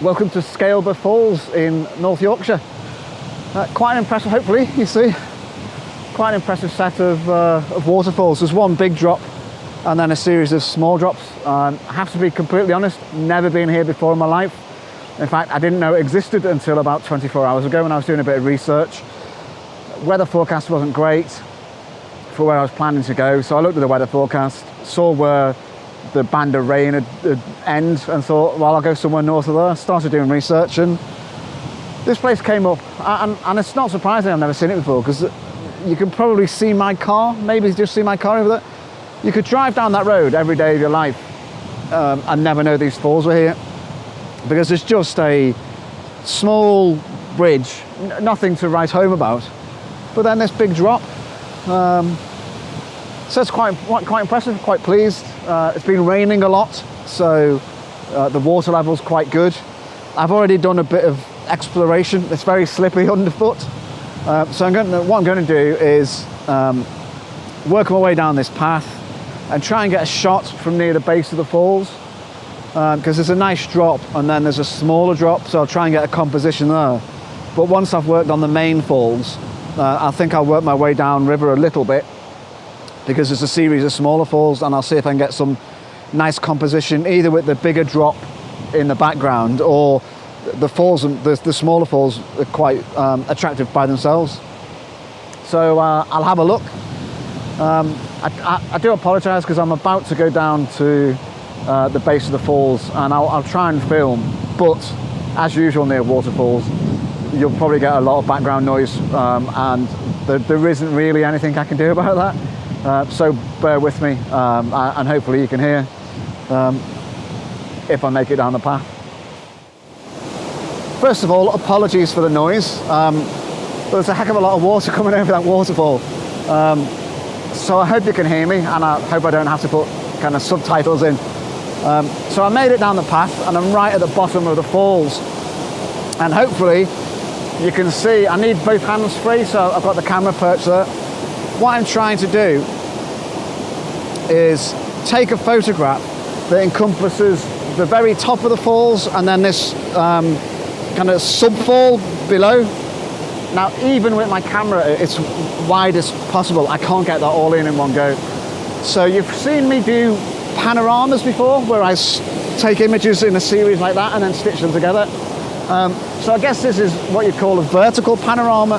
Welcome to Scaleber Falls in North Yorkshire. Quite an impressive, hopefully you see, quite an impressive set of waterfalls. There's one big drop and then a series of small drops. I have to be completely honest, never been here before in my life. In fact, I didn't know it existed until about 24 hours ago when I was doing a bit of research. Weather forecast wasn't great for where I was planning to go, so I looked at the weather forecast, saw where the band of rain would end and thought, well, I'll go somewhere north of there. Started doing research and this place came up, and it's not surprising I've never seen it before, because you can probably see my car, maybe just see my car over there. You could drive down that road every day of your life and never know these falls were here, because it's just a small bridge, nothing to write home about, but then this big drop. So it's quite impressive, quite pleased. It's been raining a lot, so the water level's quite good. I've already done a bit of exploration. It's very slippy underfoot. So what I'm going to do is work my way down this path and try and get a shot from near the base of the falls, because there's a nice drop and then there's a smaller drop, so I'll try and get a composition there. But once I've worked on the main falls, I think I'll work my way down river a little bit, because there's a series of smaller falls, and I'll see if I can get some nice composition, either with the bigger drop in the background, or the falls, the smaller falls are quite attractive by themselves. So I'll have a look. I do apologise because I'm about to go down to the base of the falls, and I'll try and film, but as usual near waterfalls, you'll probably get a lot of background noise, and there isn't really anything I can do about that. So bear with me, and hopefully you can hear if I make it down the path. First of all, apologies for the noise. There's a heck of a lot of water coming over that waterfall. So I hope you can hear me, and I hope I don't have to put kind of subtitles in. So I made it down the path, and I'm right at the bottom of the falls. And hopefully you can see, I need both hands free, so I've got the camera perched there. What I'm trying to do is take a photograph that encompasses the very top of the falls and then this kind of sub-fall below. Now, even with my camera it's wide as possible, I can't get that all in one go. So you've seen me do panoramas before, where I take images in a series like that and then stitch them together. So I guess this is what you call a vertical panorama.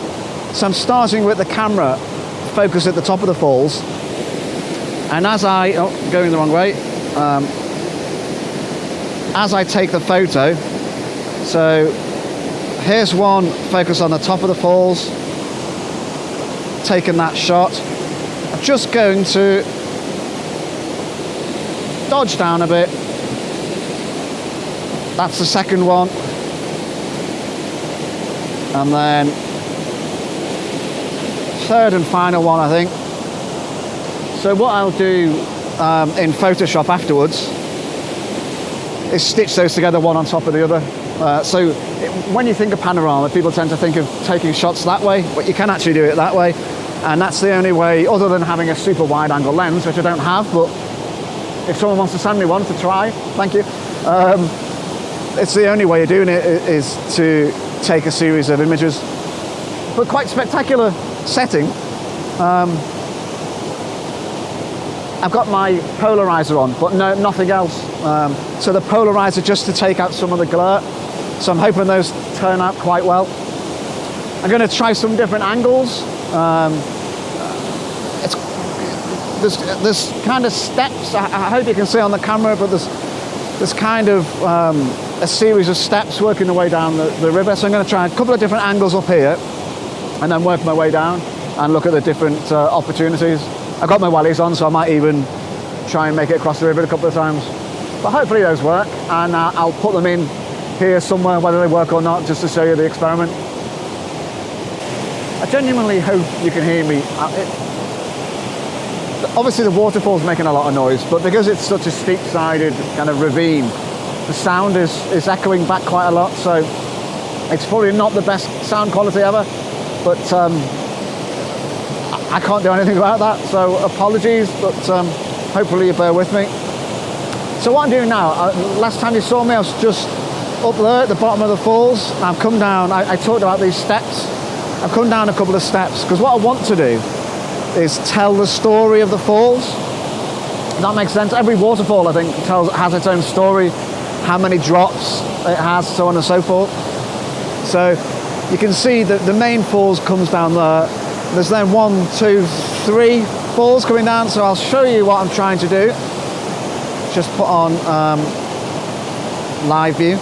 So I'm starting with the camera focus at the top of the falls, and as I going the wrong way, as I take the photo, so here's one focus on the top of the falls, taking that shot. I'm just going to dodge down a bit. That's the second one, and then third and final one, I think. So what I'll do in Photoshop afterwards is stitch those together one on top of the other. So when you think of panorama, people tend to think of taking shots that way, but you can actually do it that way, and that's the only way, other than having a super wide angle lens, which I don't have, but if someone wants to send me one to try, thank you. It's the only way of doing it, is to take a series of images. But quite spectacular setting. I've got my polarizer on, but nothing else. So the polarizer just to take out some of the glare. So I'm hoping those turn out quite well. I'm going to try some different angles. There's kind of steps. I hope you can see on the camera, but there's kind of a series of steps working the way down the river. So I'm going to try a couple of different angles up here, and then work my way down and look at the different opportunities. I've got my wellies on, so I might even try and make it across the river a couple of times. But hopefully those work, and I'll put them in here somewhere, whether they work or not, just to show you the experiment. I genuinely hope you can hear me. Obviously the waterfall's making a lot of noise, but because it's such a steep-sided kind of ravine, the sound is echoing back quite a lot, so it's probably not the best sound quality ever, but I can't do anything about that, so apologies, but hopefully you bear with me. So what I'm doing now, last time you saw me, I was just up there at the bottom of the falls. I've come down, I talked about these steps. I've come down a couple of steps because what I want to do is tell the story of the falls. That makes sense. Every waterfall, I think, has its own story, how many drops it has, so on and so forth. So you can see that the main falls comes down there. There's then 1, 2, 3 falls coming down. So I'll show you what I'm trying to do. Just put on live view.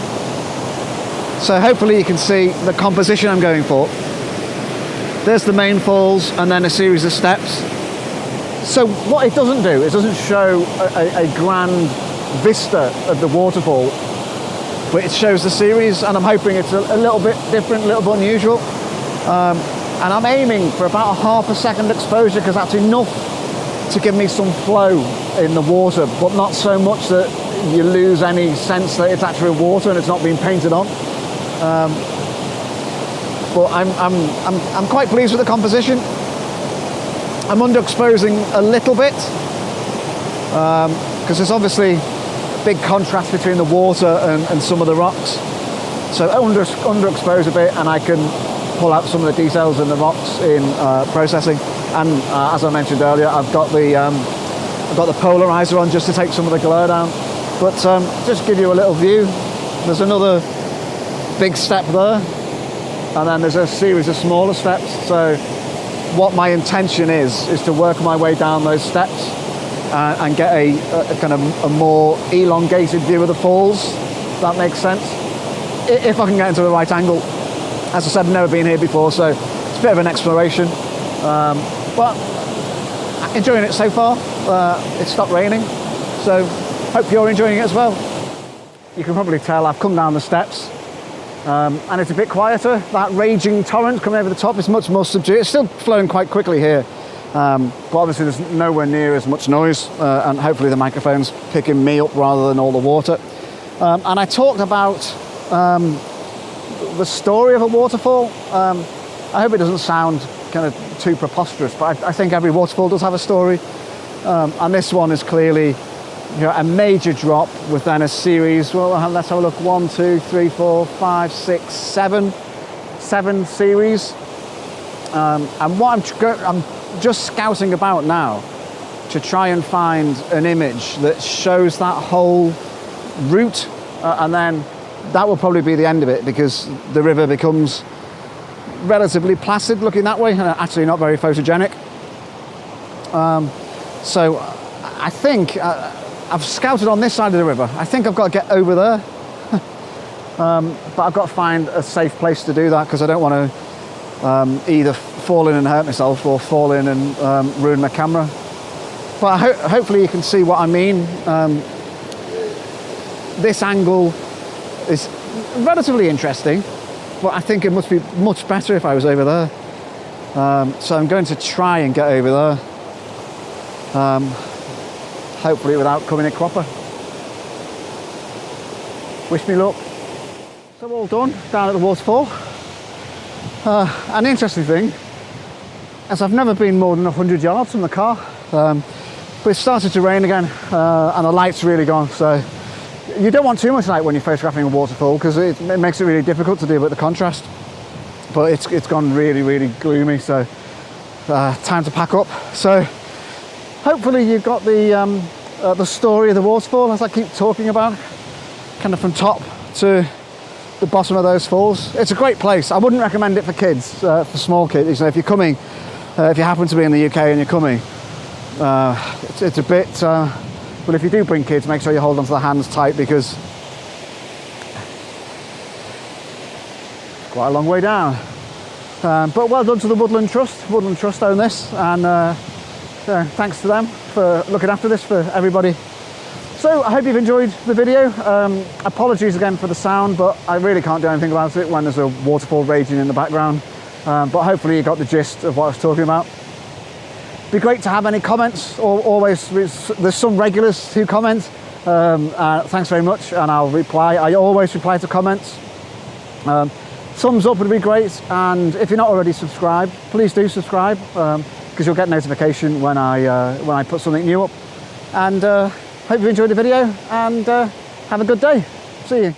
So hopefully you can see the composition I'm going for. There's the main falls and then a series of steps. So what it doesn't do, it doesn't show a grand vista of the waterfall, but it shows the series, and I'm hoping it's a little bit different, a little bit unusual. And I'm aiming for about a ½ a second exposure because that's enough to give me some flow in the water, but not so much that you lose any sense that it's actually water and it's not being painted on. But I'm quite pleased with the composition. I'm underexposing a little bit because there's obviously a big contrast between the water and some of the rocks. So underexpose a bit, and I can pull out some of the details in the rocks in processing. And as I mentioned earlier, I've got the polarizer on just to take some of the glare down. But just give you a little view. There's another big step there, and then there's a series of smaller steps. So what my intention is to work my way down those steps and get a kind of a more elongated view of the falls. If that makes sense. If I can get into the right angle. As I said, I've never been here before, so it's a bit of an exploration. But enjoying it so far. It stopped raining, so hope you're enjoying it as well. You can probably tell I've come down the steps. And it's a bit quieter. That raging torrent coming over the top is much more subdued. It's still flowing quite quickly here, but obviously there's nowhere near as much noise, and hopefully the microphone's picking me up rather than all the water. And I talked about the story of a waterfall. I hope it doesn't sound kind of too preposterous, but I think every waterfall does have a story, and this one is clearly, you know, a major drop with then a series. Well, let's have a look. 1, 2, 3, 4, 5, 6, 7 series. And what I'm just scouting about now to try and find an image that shows that whole route, and then that will probably be the end of it, because the river becomes relatively placid looking that way and actually not very photogenic. So I think I've scouted on this side of the river. I think I've got to get over there, but I've got to find a safe place to do that, because I don't want to either fall in and hurt myself or fall in and ruin my camera. But hopefully you can see what I mean. This angle is relatively interesting, but I think it must be much better if I was over there. So I'm going to try and get over there. Hopefully without coming a cropper. Wish me luck. So all done down at the waterfall. An interesting thing is I've never been more than 100 yards from the car, but it started to rain again, and the light's really gone. So you don't want too much light when you're photographing a waterfall, because it makes it really difficult to deal with the contrast. But it's gone really, really gloomy, so time to pack up. So hopefully you got the story of the waterfall, as I keep talking about, kind of from top to the bottom of those falls. It's a great place. I wouldn't recommend it for kids, for small kids. You know, if you're coming, if you happen to be in the UK and you're coming, it's a bit. But if you do bring kids, make sure you hold onto the hands tight, because it's quite a long way down. But well done to the Woodland Trust. Woodland Trust own this, and thanks to them for looking after this for everybody. So I hope you've enjoyed the video. Apologies again for the sound, but I really can't do anything about it when there's a waterfall raging in the background. But hopefully you got the gist of what I was talking about. Be great to have any comments, or always, there's some regulars who comment. Thanks very much, and I'll reply. I always reply to comments. Thumbs up would be great, and if you're not already subscribed, please do subscribe, because you'll get notification when I put something new up. And hope you enjoyed the video, and have a good day. See you.